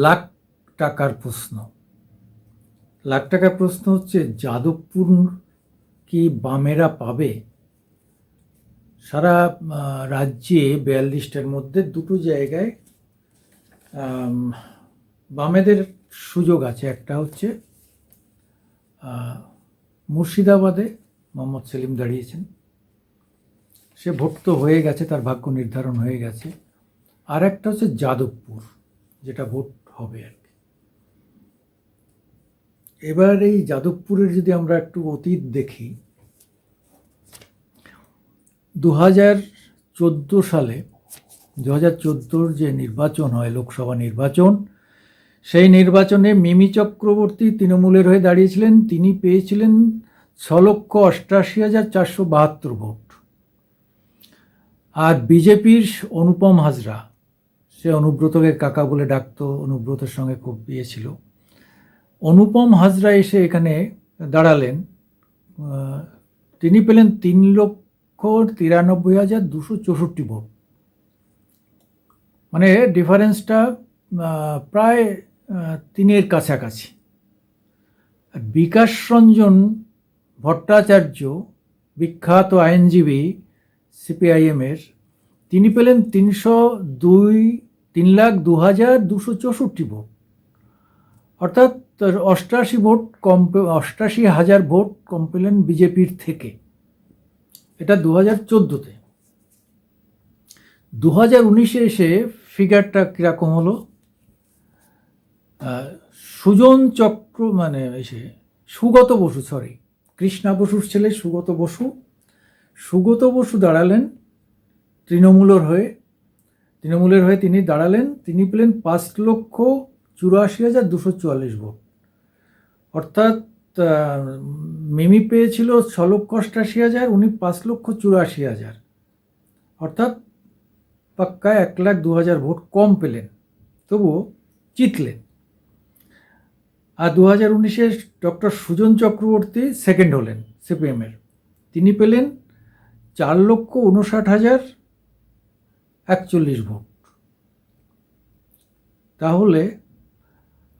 লাখ টাকার প্রশ্ন। লাখ টাকার প্রশ্ন হচ্ছে, যাদবপুর কি বামেরা পাবে? সারা রাজ্যে 42টার মধ্যে দুটো জায়গায় বামেদের সুযোগ আছে। একটা হচ্ছে মুর্শিদাবাদে মোহাম্মদ সেলিম দাঁড়িয়েছেন, সে ভোট তো হয়ে গেছে, তার ভাগ্য নির্ধারণ হয়ে গেছে। আর একটা হচ্ছে যাদবপুর, যেটা ভোট হবে আর কি। এবার এই যাদবপুরের যদি আমরা একটু অতীত দেখি, 2014 সালে 2014 যে নির্বাচন হয়, লোকসভা নির্বাচন, সেই নির্বাচনে মিমি চক্রবর্তী তৃণমূলের হয়ে দাঁড়িয়েছিলেন। তিনি পেয়েছিলেন 6,88,472 ভোট। আর বিজেপির অনুপম হাজরা, সে অনুব্রতকে কাকা বলে ডাকতো, অনুব্রতের সঙ্গে খুব বিয়ে ছিল। অনুপম হাজরা এসে এখানে দাঁড়ালেন, তিনি পেলেন 3,93,264 ভোট। মানে ডিফারেন্সটা প্রায় 3-এর কাছাকাছি। বিকাশ রঞ্জন ভট্টাচার্য, বিখ্যাত আইনজীবী সিপিআইএমের, তিনি পেলেন 3,02,264 ভোট, অর্থাৎ 88,000 ভোট কম পেলেন বিজেপির থেকে। এটা 2014-তে। 2019-এ এসে ফিগারটা কীরকম হলো? সুজন চক্র মানে এসে সুগত বসু, কৃষ্ণা বসুর ছেলে সুগত বসু দাঁড়ালেন তৃণমূলের হয়ে তিনি দাঁড়ালেন। তিনি পেলেন 5,84,244 ভোট, অর্থাৎ মিমি পেয়েছিল 6,88,000, উনি 5,84,000, অর্থাৎ পাক্কা 1,02,000 ভোট কম পেলেন, তবুও জিতলেন। আর 2019-এ ডক্টর সুজন চক্রবর্তী সেকেন্ড হলেন সিপিএমের, তিনি পেলেন 4,59,041 ভোট। তাহলে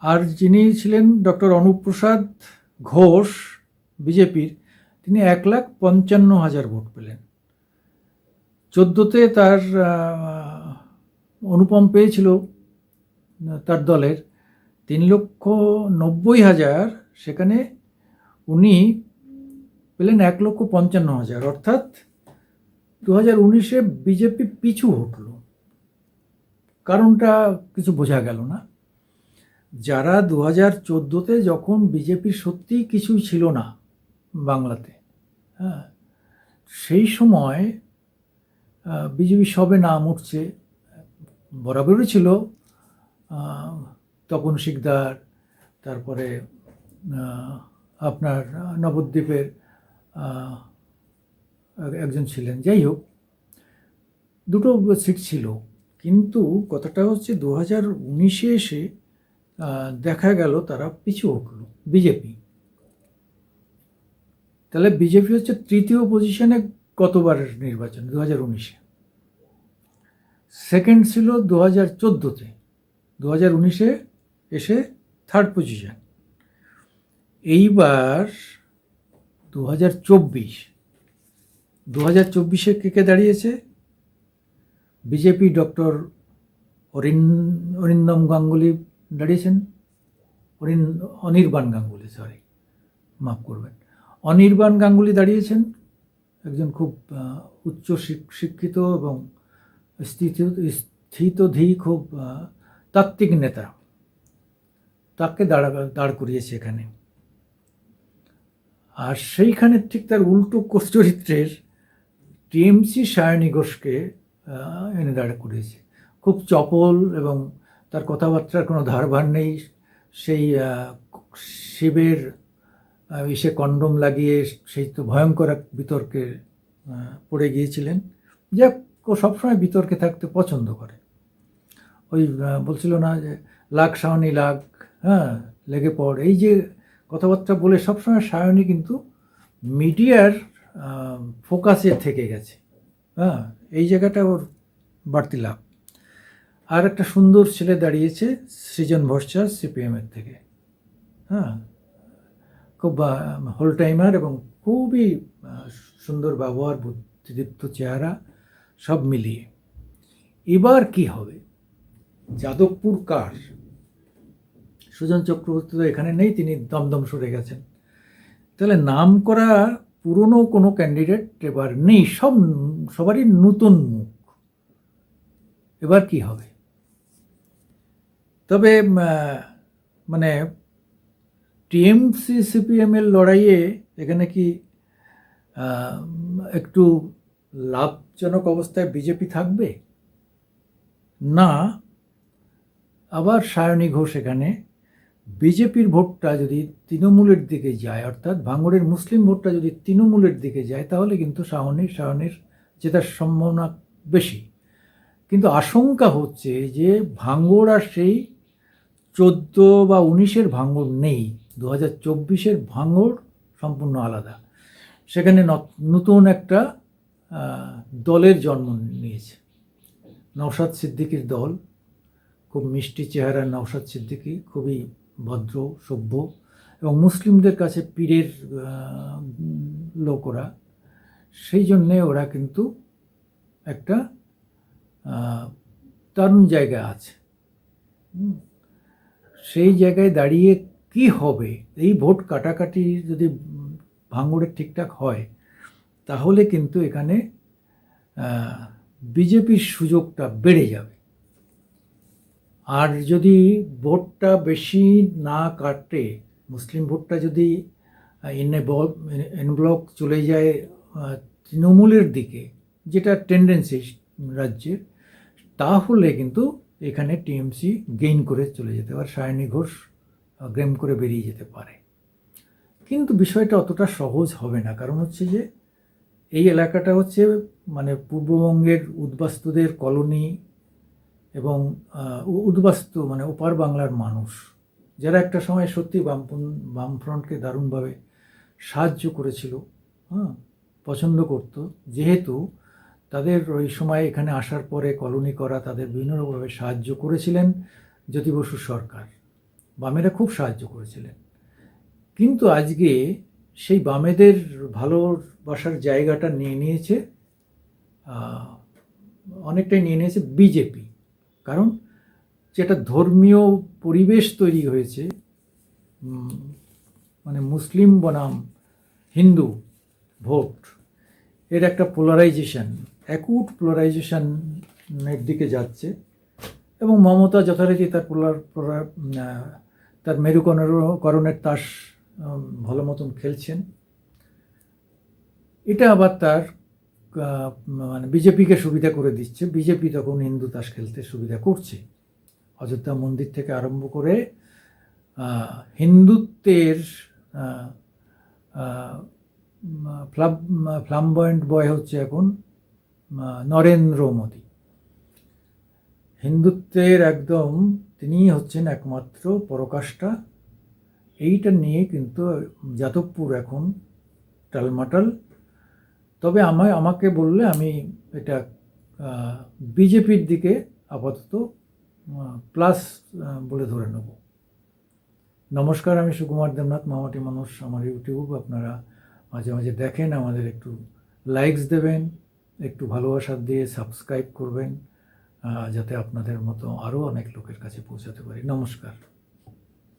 আর যিনি ছিলেন ডক্টর অনুপ্রসাদ ঘোষ বিজেপির, তিনি 1,55,000 ভোট পেলেন। 14-তে তার অনুপম পেয়েছিল তার দলের 3,90,000, সেখানে উনি পেলেন 1,55,000, অর্থাৎ 2019-এ বিজেপি পিছু হটল। কারণটা কিছু বোঝা গেল না। যারা 2014-তে যখন বিজেপির সত্যিই কিছুই ছিল না বাংলাতে, হ্যাঁ, সেই সময় বিজেপি সবে নাম উঠছে, বরাবরই ছিল তপন শিকদার, তারপরে আপনার নবদ্বীপের একজন ছিলেন, যাই হোক, দুটো সিট ছিল। কিন্তু কথাটা হচ্ছে 2019-এ এসে দেখা গেল তারা পিছু উঠল বিজেপি। তাহলে বিজেপি হচ্ছে তৃতীয় পজিশনে গতবারের নির্বাচন 2019-এ, সেকেন্ড ছিল 2014-তে, 2019-এ এসে থার্ড পজিশন। এইবার 2024-এ কে দাঁড়িয়েছে? বিজেপি ডক্টর অরিন্দম গাঙ্গুলি দাঁড়িয়েছেন, অনির্বাণ গাঙ্গুলি, মাফ করবেন, অনির্বাণ গাঙ্গুলি দাঁড়িয়েছেন, একজন খুব উচ্চ শিক্ষিত এবং স্থিতধী খুব তাত্ত্বিক নেতা, তাকে দাঁড় করিয়েছে এখানে। আর সেইখানে ঠিক তার উল্টো চরিত্রের টিএমসি সায়নী ঘোষকে এনে দাঁড় করিয়েছে। খুব চপল এবং তার কথাবার্তার কোনো ধারভার নেই। সেই শিবের এসে কন্ডম লাগিয়ে সেই তো ভয়ঙ্কর এক বিতর্কে পড়ে গিয়েছিলেন। যাক, ও সবসময় বিতর্কে থাকতে পছন্দ করে। ওই বলছিল না যে লাগ সায়নী লাগ, হ্যাঁ, লেগে পড়, এই যে কথাবার্তা বলে সবসময় সায়নী কিন্তু মিডিয়ার ফোকাসে থেকে গেছে, হ্যাঁ, এই জায়গাটা ওর বাড়তি লাভ। আর একটা সুন্দর ছেলে দাঁড়িয়েছে সৃজন ভট্টাচার্য সিপিএমের থেকে, হ্যাঁ, খুব হোল টাইমার এবং খুবই সুন্দর ব্যবহার, বুদ্ধিদীপ্ত চেহারা, সব মিলিয়ে। এবার কি হবে? যাদবপুর কার? সুজন চক্রবর্তী তো এখানে নেই, তিনি দমদম সরে গেছেন। তাহলে নাম করা পুরনো কোনো ক্যান্ডিডেট এবার নেই, সবারই নতুন মুখ। এবার কি হবে? তবে মানে টিএমসি সিপিএমের লড়াইয়ে এখানে কি একটু লাভজনক অবস্থায় বিজেপি থাকবে? না, আবার সায়নী ঘোষ এখানে বিজেপির ভোটটা যদি তৃণমূলের দিকে যায়, অর্থাৎ ভাঙড়ের মুসলিম ভোটটা যদি তৃণমূলের দিকে যায়, তাহলে কিন্তু সায়নীর জেতার সম্ভাবনা বেশি। কিন্তু আশঙ্কা হচ্ছে যে ভাঙড় আর সেই 14 বা 19-এর ভাঙড় নেই, 2024-এর ভাঙড় সম্পূর্ণ আলাদা। সেখানে নতুন একটা দলের জন্ম নিয়েছে, নওশাদ সিদ্দিকীর দল। খুব মিষ্টি চেহারার নওশাদ সিদ্দিকী, খুবই ভদ্র সভ্য এবং মুসলিমদের কাছে পীরের লোক ওরা। সেই জন্যে ওরা কিন্তু একটা দারুণ জায়গায় আছে। সেই জায়গায় দাঁড়িয়ে কি হবে? এই ভোট কাটাকাটি যদি ভাঙড়ে ঠিকঠাক হয়, তাহলে কিন্তু এখানে বিজেপির সুযোগটা বেড়ে যাবে। আর যদি ভোটটা বেশি না কাটে, মুসলিম ভোটটা যদি এনব্লক চলে যায় তৃণমূলের দিকে, যেটা টেন্ডেন্সি রাজ্যের, তাহলে কিন্তু এখানে টিএমসি গেইন করে চলে যেতে পারে, সায়নী ঘোষ গ্রেম করে বেরিয়ে যেতে পারে। কিন্তু বিষয়টা অতটা সহজ হবে না, কারণ হচ্ছে যে এই এলাকাটা হচ্ছে মানে পূর্ববঙ্গের উদ্বাস্তুদের কলোনি এবং উদ্বাস্তু মানে ওপার বাংলার মানুষ, যারা একটা সময় সত্যি বামফ্রন্টকে দারুণভাবে সাহায্য করেছিল, হ্যাঁ, পছন্দ করত, যেহেতু তাদের ওই সময় এখানে আসার পরে কলোনি করা, তাদের বিভিন্ন রকমভাবে সাহায্য করেছিলেন জ্যোতি বসু সরকার, বামেরা খুব সাহায্য করেছিলেন। কিন্তু আজকে সেই বামেদের ভালোবাসার জায়গাটা নিয়ে নিয়েছে, অনেকটাই নিয়ে নিয়েছে বিজেপি। কারণ যেটা ধর্মীয় পরিবেশ তৈরি হয়েছে, মানে মুসলিম বনাম হিন্দু ভোট, এর একটা পোলারাইজেশন, অ্যাকুট পোলারাইজেশনের দিকে যাচ্ছে। এবং মমতা যথারীতি তার মেরুকরণের তাস ভালো মতন খেলছেন। এটা আবার তার মানে বিজেপিকে সুবিধা করে দিচ্ছে। বিজেপি তখন হিন্দু তাস খেলতে সুবিধা করছে। অযোধ্যা মন্দির থেকে আরম্ভ করে হিন্দুত্বের ফ্লামবয়েন্ট বয় হচ্ছে এখন নরেন্দ্র মোদী। হিন্দুত্বের একদম তিনিই হচ্ছেন একমাত্র পরাকাষ্ঠা। এইটা নিয়ে কিন্তু যাদবপুর এখন টালমাটাল। তবে আমাকে বললে আমি এটা বিজেপির দিকে আপাতত প্লাস বলে ধরে নেব। নমস্কার, আমি সুকুমার দেবনাথ, মামাটি মানুষ আমার ইউটিউব। আপনারা মাঝে মাঝে দেখেন, আমাদের একটু লাইকস দেবেন, একটু ভালোবাসা দিয়ে সাবস্ক্রাইব করবেন, যাতে আপনাদের মতো আরও অনেক লোকের কাছে পৌঁছাতে পারি। নমস্কার।